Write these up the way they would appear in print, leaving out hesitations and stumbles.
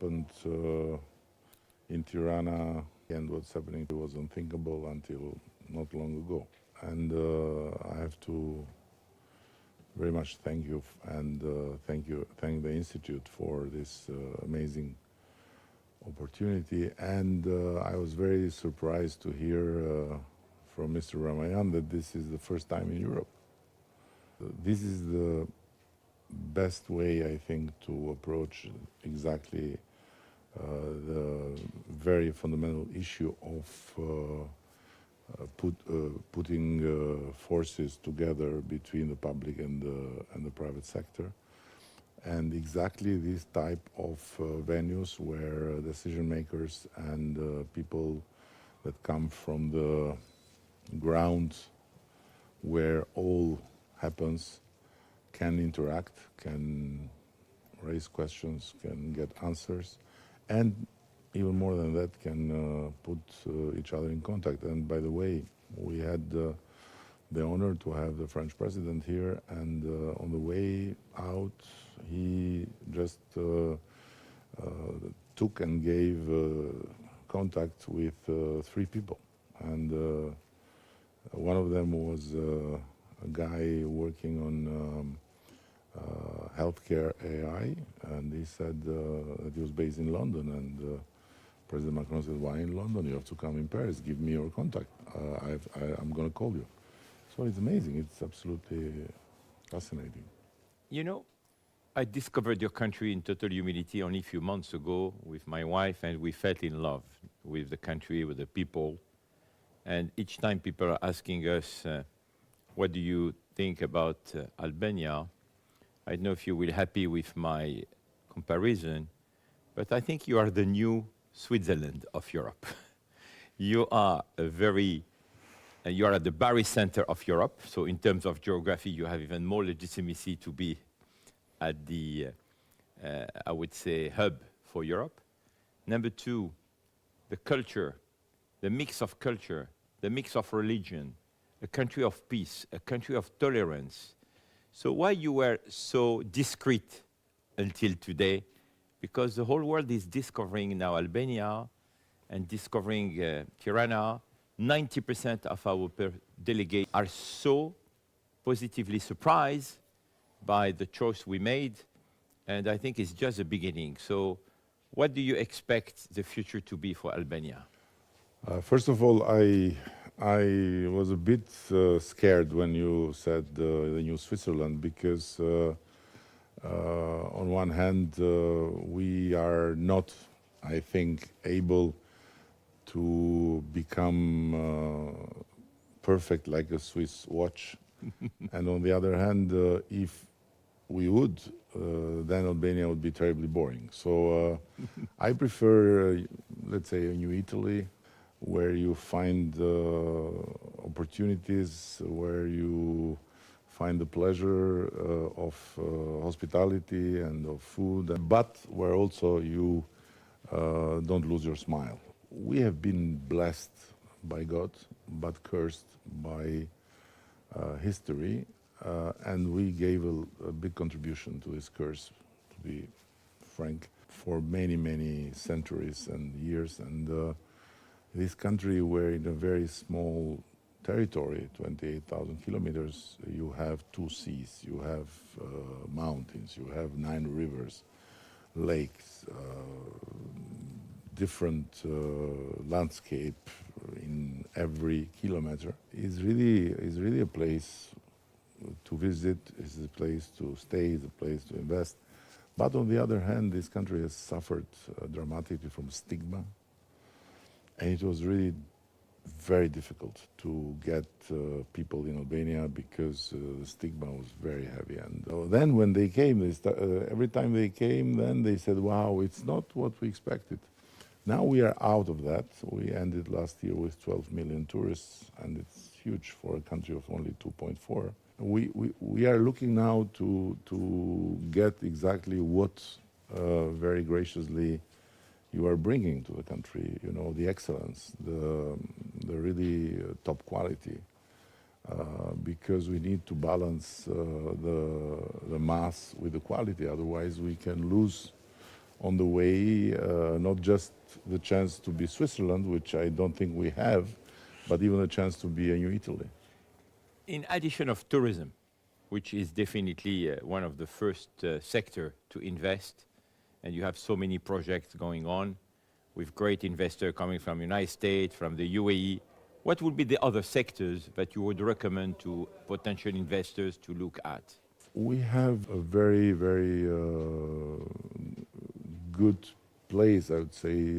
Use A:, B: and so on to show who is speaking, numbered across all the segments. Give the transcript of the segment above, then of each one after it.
A: happened in Tirana and what's happening was unthinkable until not long ago. And I have to very much thank you and thank the Institute for this amazing opportunity. And I was very surprised to hear from Mr. Rama that this is the first time in Europe. This is the best way, I think, to approach exactly the very fundamental issue of putting forces together between the public and the private sector, and exactly this type of venues where decision makers and people that come from the ground where all happens can interact, can raise questions, can get answers, and even more than that, can put each other in contact. And by the way, we had the honor to have the French president here, and on the way out, he just took and gave contact with 3 people. And one of them was a guy working on healthcare AI, and he said that he was based in London, and President Macron said, "Why in London? You have to come in Paris. Give me your contact. I'm going to call you." So it's amazing. It's absolutely fascinating.
B: You know, I discovered your country in total humility only a few months ago with my wife, and we fell in love with the country, with the people. And each time people are asking us, what do you think about Albania? I don't know if you will be happy with my comparison, but I think you are the new Switzerland of Europe. You are you are at the very center of Europe. So in terms of geography, you have even more legitimacy to be at the, I would say, hub for Europe. Number 2, the culture, the mix of culture, the mix of religion, a country of peace, a country of tolerance. So why you were so discreet until today? Because the whole world is discovering now Albania and discovering Tirana. 90% of our delegates are so positively surprised by the choice we made, and I think it's just the beginning. So what do you expect the future to be for Albania?
A: First of all, I was a bit scared when you said the new Switzerland, because on one hand, we are not, I think, able to become perfect like a Swiss watch. And on the other hand, if we would, then Albania would be terribly boring. So I prefer, let's say, a new Italy, where you find opportunities, where you find the pleasure of hospitality and of food, but where also you don't lose your smile. We have been blessed by God, but cursed by history, and we gave a big contribution to this curse, to be frank, for many, many centuries and years. And this country, where in a very small territory, 28,000 kilometers, you have 2 seas, you have mountains, you have 9 rivers, lakes, different landscape in every kilometer, is really a place to visit, is a place to stay, is a place to invest. But on the other hand, this country has suffered dramatically from stigma, and it was really very difficult to get people in Albania, because the stigma was very heavy. And then when they came, every time they came, then they said, "Wow, it's not what we expected." Now we are out of that. We ended last year with 12 million tourists, and it's huge for a country of only 2.4. We are looking now to get exactly what very graciously you are bringing to the country, you know, the excellence, the really top quality, because we need to balance the mass with the quality. Otherwise, we can lose on the way, not just the chance to be Switzerland, which I don't think we have, but even a chance to be a new Italy.
B: In addition of tourism, which is definitely one of the first sector to invest, and you have so many projects going on with great investors coming from the United States, from the UAE, what would be the other sectors that you would recommend to potential investors to look at?
A: We have a very, very good place, I would say,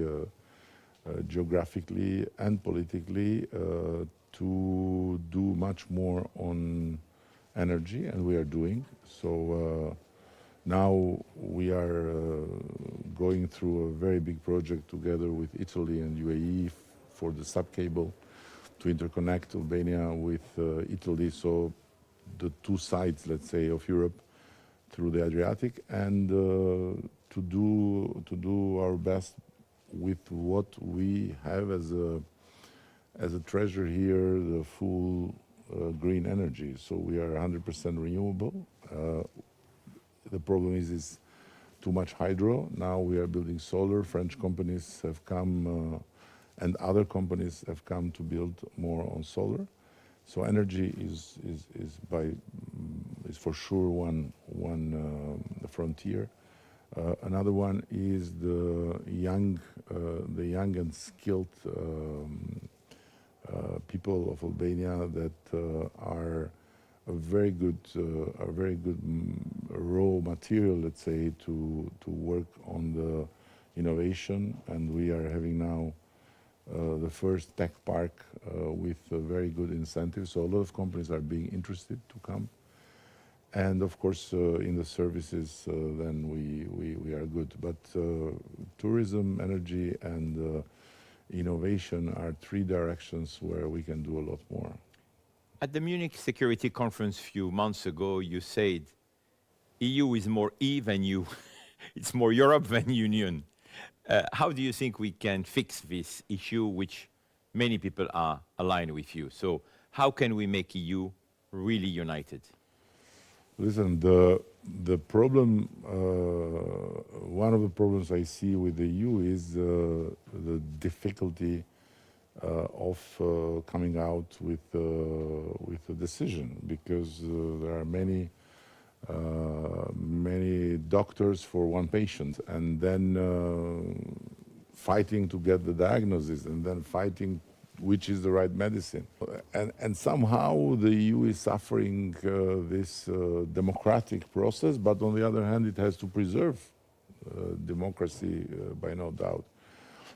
A: geographically and politically, to do much more on energy, and we are doing. So now we are going through a very big project together with Italy and UAE for the subcable to interconnect Albania with Italy, so the two sides, let's say, of Europe through the Adriatic, and to do our best with what we have as a treasure here, the full green energy. So we are 100% renewable. The problem is too much hydro. Now we are building solar. French companies have come, and other companies have come to build more on solar. So energy is for sure one frontier. Another one is the young and skilled people of Albania that are a very good raw material, let's say, to work on the innovation. And we are having now the first tech park with very good incentives. So a lot of companies are being interested to come. And of course, in the services, then we are good. But tourism, energy, and innovation are three directions where we can do a lot more.
B: At the Munich Security Conference a few months ago, you said EU is more E than you. It's more Europe than Union. How do you think we can fix this issue, which many people are aligned with you? So how can we make EU really united?
A: Listen, the problem, one of the problems I see with the EU is the difficulty of coming out with a decision, because there are many doctors for one patient, and then fighting to get the diagnosis, and then fighting which is the right medicine. And somehow the EU is suffering this democratic process, but on the other hand, it has to preserve democracy by no doubt.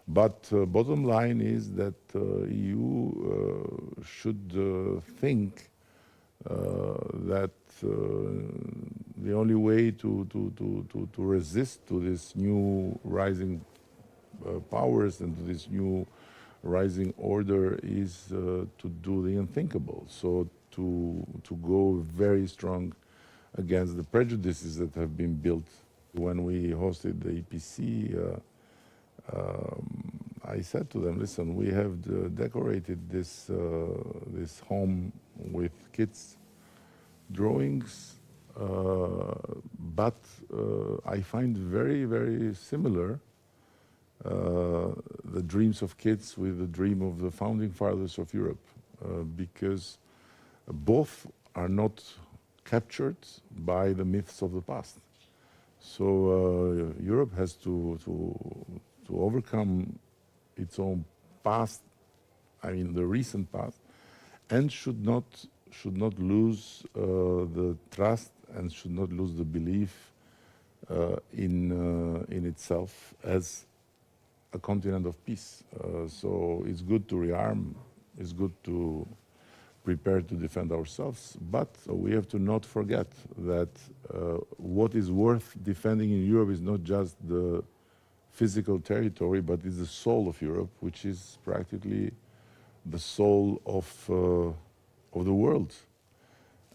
A: But bottom line is that EU should think that the only way to resist to this new rising powers and to this new rising order is to do the unthinkable. So to go very strong against the prejudices that have been built. When we hosted the EPC, I said to them, listen, we have decorated this home with kids' drawings, but I find very, very similar the dreams of kids with the dream of the founding fathers of Europe, because both are not captured by the myths of the past. So Europe has to overcome its own past, I mean the recent past, and should not lose the trust and should not lose the belief in itself as a continent of peace. So it's good to rearm, it's good to prepare to defend ourselves, but we have to not forget that what is worth defending in Europe is not just the physical territory, but it's the soul of Europe, which is practically the soul of the world.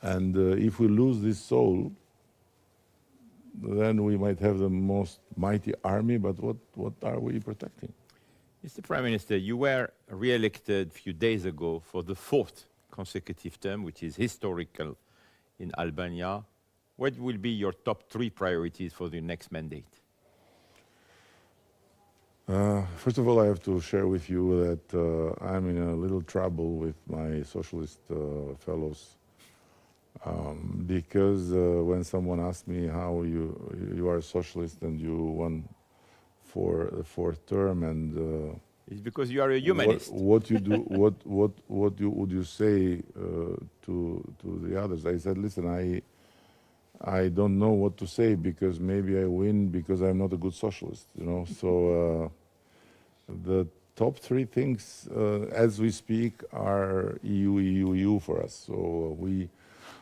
A: And if we lose this soul, then we might have the most mighty army, but what are we protecting?
B: Mr. Prime Minister, you were re-elected a few days ago for the fourth consecutive term, which is historical in Albania. What will be your top three priorities for the next mandate?
A: First of all, I have to share with you that I'm in a little trouble with my socialist fellows because when someone asks me how you are a socialist and you won for the fourth term and
B: It's because you are a humanist.
A: what you do, would you say to the others? I said, listen, I don't know what to say because maybe I win because I'm not a good socialist, you know. So the top three things as we speak are EU for us. So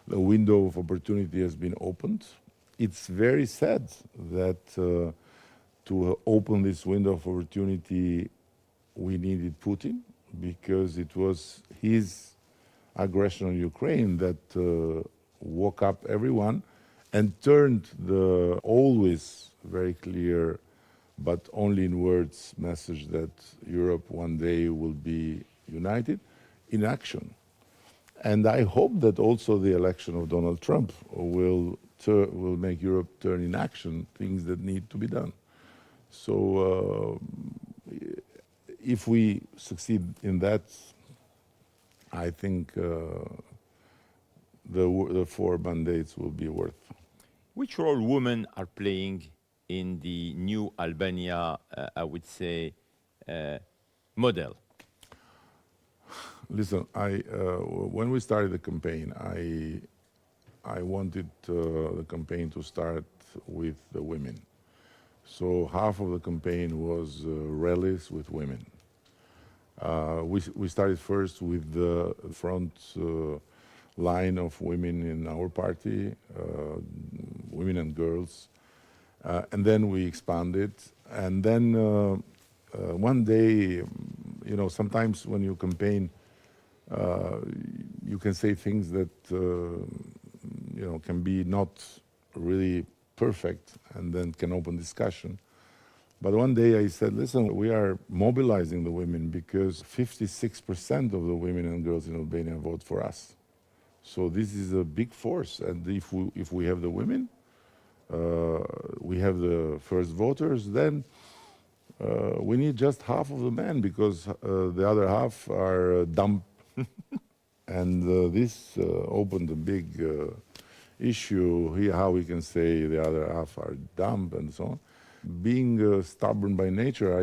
A: the window of opportunity has been opened. It's very sad that to open this window of opportunity, we needed Putin because it was his aggression on Ukraine that woke up everyone and turned the always very clear, but only in words, message that Europe one day will be united in action. And I hope that also the election of Donald Trump will make Europe turn in action things that need to be done. So if we succeed in that, I think the 4 mandates will be worth.
B: Which role women are playing in the new Albania, I would say, model?
A: Listen, when we started the campaign, I wanted the campaign to start with the women. So half of the campaign was rallies with women. We started first with the front line of women in our party, women and girls, and then we expanded. And then one day, you know, sometimes when you campaign, you can say things that you know, can be not really perfect and then can open discussion. But one day I said, listen, we are mobilizing the women because 56% of the women and girls in Albania vote for us. So this is a big force. And if we have the women, we have the first voters, then we need just half of the men because the other half are dumb. And this opened a big issue here, how we can say the other half are dumb and so on. Being stubborn by nature,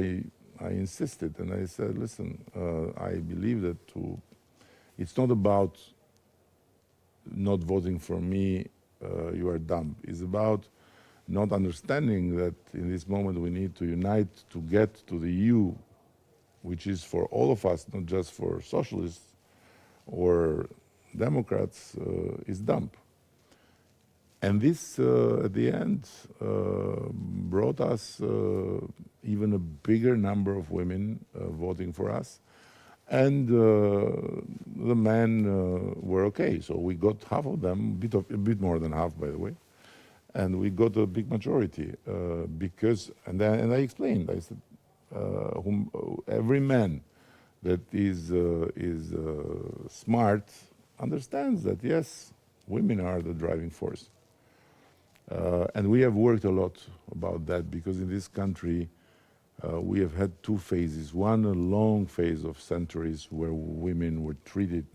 A: I insisted and I said, listen, I believe that it's not about not voting for me, you are dumb. It's about not understanding that in this moment we need to unite to get to the EU, which is for all of us, not just for socialists or Democrats, is dumb. And this, at the end, brought us even a bigger number of women voting for us. And the men were okay. So we got half of them, a bit more than half, by the way. And we got a big majority because, and I explained, I said, every man that is smart understands that, yes, women are the driving force. And we have worked a lot about that because in this country we have had 2 phases. One, a long phase of centuries where women were treated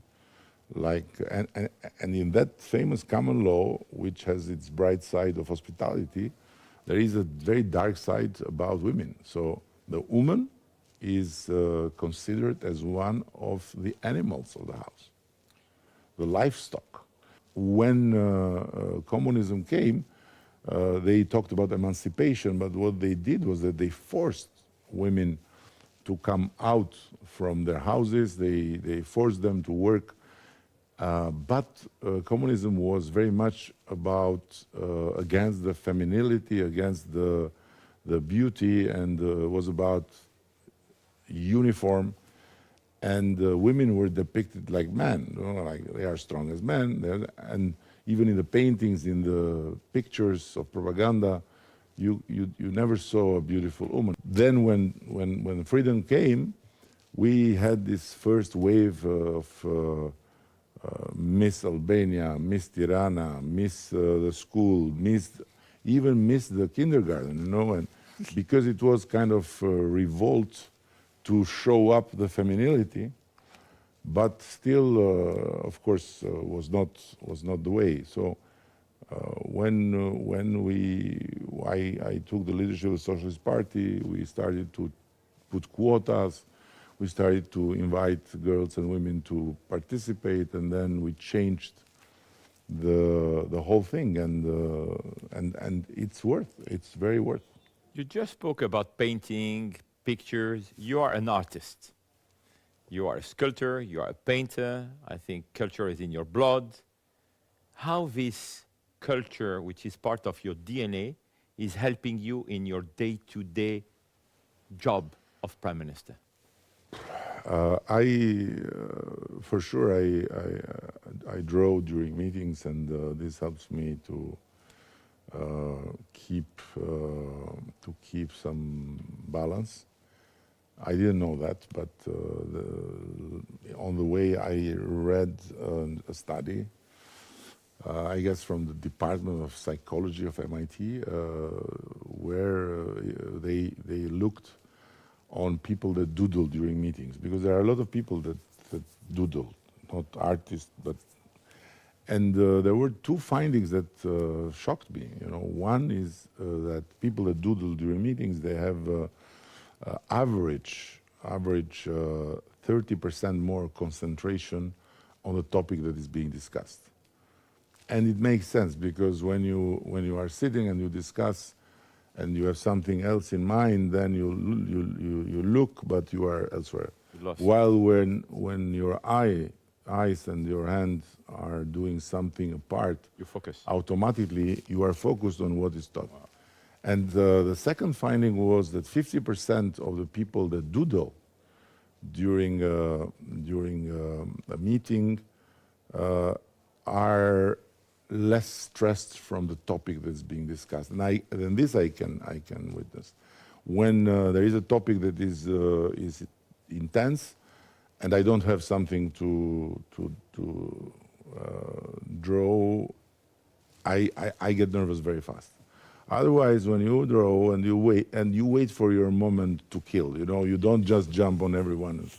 A: like, and in that famous common law, which has its bright side of hospitality, there is a very dark side about women. So the woman is considered as one of the animals of the house, the livestock. When communism came, they talked about emancipation, but what they did was that they forced women to come out from their houses, they forced them to work. But communism was very much about against the femininity, against the beauty, and was about uniform. And women were depicted like men, you know, like they are strong as men. And even in the paintings, in the pictures of propaganda, you never saw a beautiful woman. Then when freedom came, we had this first wave of Miss Albania, Miss Tirana, Miss the school, even Miss the kindergarten, you know. And because it was kind of a revolt to show up the femininity, but still, of course, was not the way. So when I took the leadership of the Socialist Party, we started to put quotas. We started to invite girls and women to participate, and then we changed the whole thing, and it's very worth.
B: You just spoke about painting, pictures. You are an artist. You are a sculptor, you are a painter. I think culture is in your blood. How this culture, which is part of your DNA, is helping you in your day-to-day job of Prime Minister?
A: For sure, I draw during meetings, and this helps me to keep some balance. I didn't know that, but on the way I read a study, I guess from the Department of Psychology of MIT, where they looked on people that doodle during meetings, because there are a lot of people that doodle, not artists, but. And there were two findings that shocked me. You know, one is that people that doodle during meetings, they have average 30% more concentration on the topic that is being discussed. And it makes sense, because when you are sitting and you discuss and you have something else in mind, then you look, but you are elsewhere. While when your eyes and your hands are doing something apart,
B: you focus.
A: Automatically you are focused on what is taught. Wow. And the second finding was that 50% of the people that doodle during a meeting are less stressed from the topic that's being discussed. And this I can witness. When there is a topic that is intense, and I don't have something to draw, I get nervous very fast. Otherwise, when you draw and you wait for your moment to kill, you know, you don't just jump on everyone.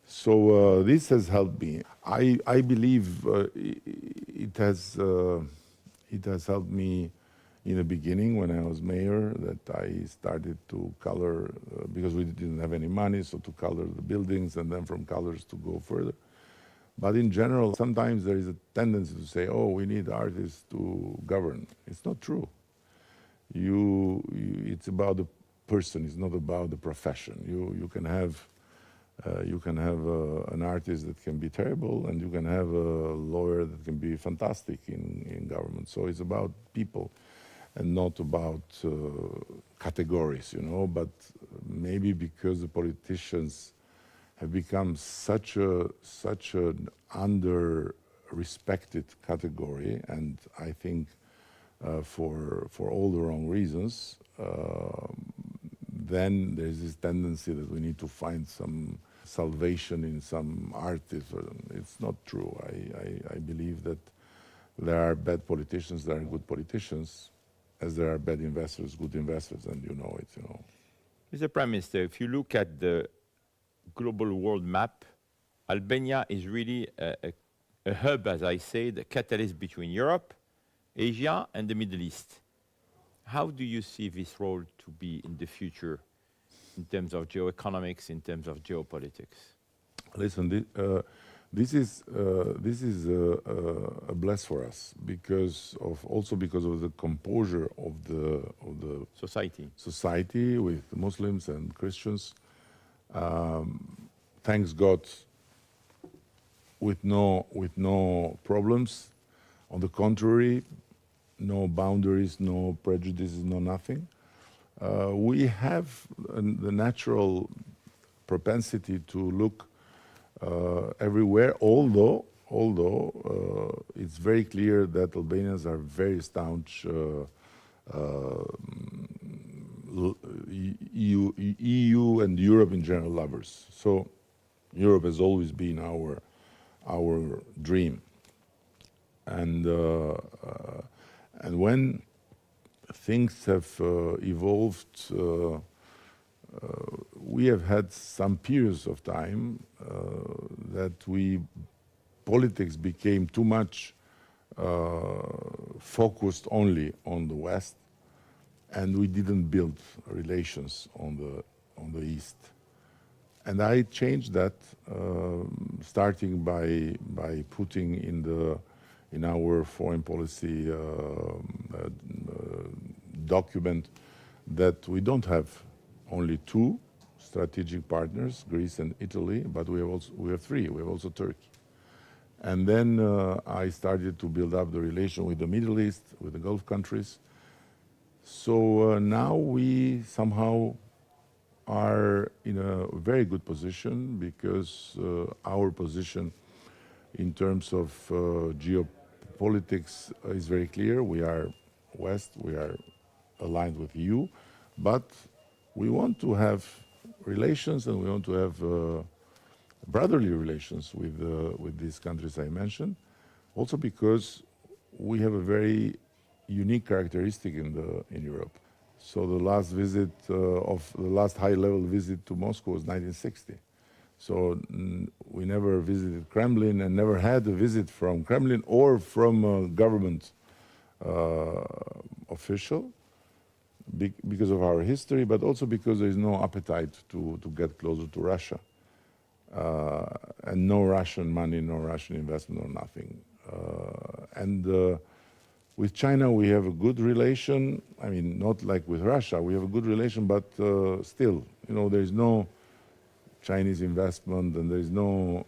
A: So this has helped me. I believe it has helped me in the beginning when I was mayor, that I started to color, because we didn't have any money, so to color the buildings, and then from colors to go further. But in general, sometimes there is a tendency to say, oh, we need artists to govern. It's not true. It's about the person, it's not about the profession. You can have an artist that can be terrible, and you can have a lawyer that can be fantastic in government. So it's about people and not about categories, you know. But maybe because the politicians have become such an under-respected category, and I think for all the wrong reasons, then there's this tendency that we need to find some salvation in some artist. It's not true. I believe that there are bad politicians, there are good politicians, as there are bad investors, good investors, and you know it, you know.
B: Mr. Prime Minister, if you look at the global world map, Albania is really a hub, as I say, the catalyst between Europe, Asia, and the Middle East. How do you see this role to be in the future in terms of geoeconomics, in terms of geopolitics?
A: Listen, this is a bless for us because of the composure of the society with Muslims and Christians. Thanks God, with no problems. On the contrary, no boundaries, no prejudices, no nothing. We have the natural propensity to look everywhere, although it's very clear that Albanians are very staunch EU and Europe in general lovers. So Europe has always been our dream. And when things have evolved. We have had some periods of time that politics became too much focused only on the West, and we didn't build relations on the East. And I changed that, starting by putting in our foreign policy document that we don't have only two strategic partners, Greece and Italy, but we have three. We have also Turkey. And then I started to build up the relation with the Middle East, with the Gulf countries. So now we somehow are in a very good position because our position in terms of geopolitics is very clear. We are West, we are aligned with EU, but we want to have relations and we want to have brotherly relations with these countries I mentioned, also because we have a very unique characteristic in Europe. So the last visit the last high-level visit to Moscow was 1960. So we never visited Kremlin and never had a visit from Kremlin or from a government official because of our history, but also because there is no appetite to get closer to Russia. And no Russian money, no Russian investment, or nothing. With China, we have a good relation. I mean, not like with Russia. We have a good relation, but still, there is no Chinese investment, and there is no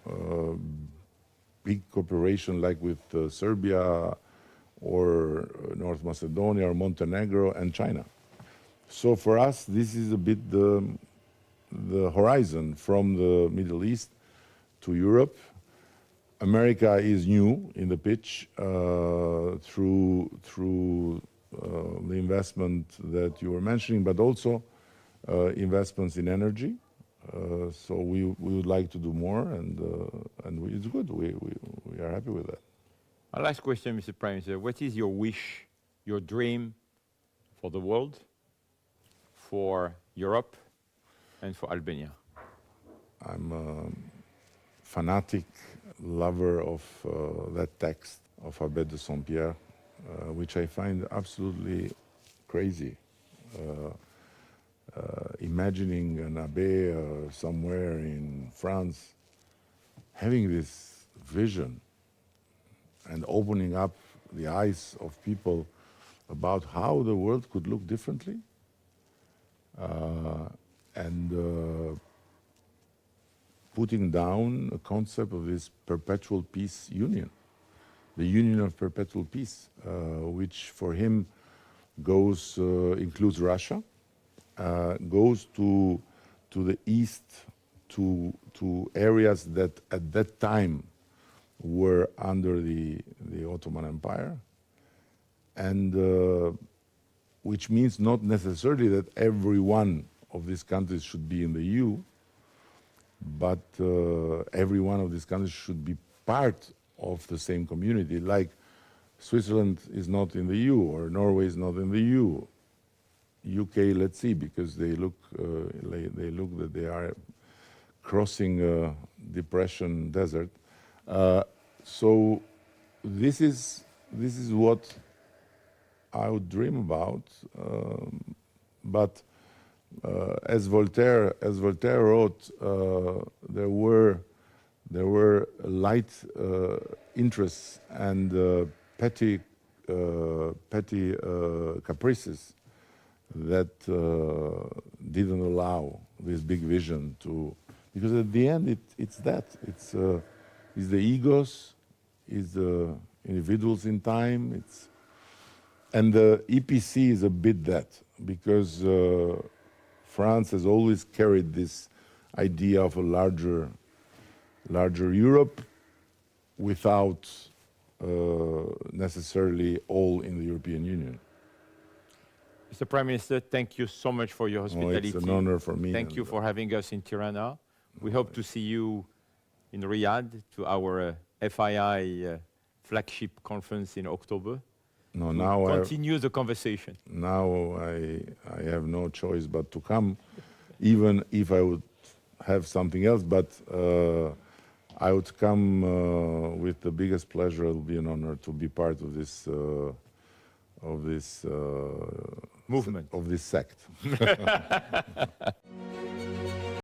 A: big cooperation like with Serbia or North Macedonia or Montenegro and China. So for us, this is a bit the horizon from the Middle East to Europe. America is new in the pitch through the investment that you were mentioning, but also investments in energy. So we would like to do more, and it's good. We are happy with that.
B: Our last question, Mr. Prime Minister. What is your wish, your dream for the world, for Europe, and for Albania?
A: I'm a fanatic lover of that text of Abbe de Saint-Pierre, which I find absolutely crazy. Imagining an abbé somewhere in France having this vision and opening up the eyes of people about how the world could look differently, and putting down a concept of this perpetual peace union, the union of perpetual peace, which for him includes Russia, goes to the east, to areas that at that time were under the Ottoman Empire, and which means not necessarily that every one of these countries should be in the EU, but every one of these countries should be part of the same community, like Switzerland is not in the EU, or Norway is not in the EU. UK, let's see, because they look that they are crossing a depression desert. So this is what I would dream about. But as Voltaire wrote, there were light interests and petty caprices that didn't allow this big vision to, because at the end it's the egos, it's the individuals in time, and the EPC is a bit that, because France has always carried this idea of a larger Europe without necessarily all in the European Union.
B: Mr. Prime Minister, thank you so much for your hospitality.
A: It's an honor for me.
B: Thank you for having us in Tirana. We hope to see you in Riyadh to our FII flagship conference in October.
A: No,
B: to
A: now
B: continue the conversation.
A: now I have no choice but to come, even if I would have something else. But I would come with the biggest pleasure. It will be an honor to be part of this
B: Movement.
A: of this sect.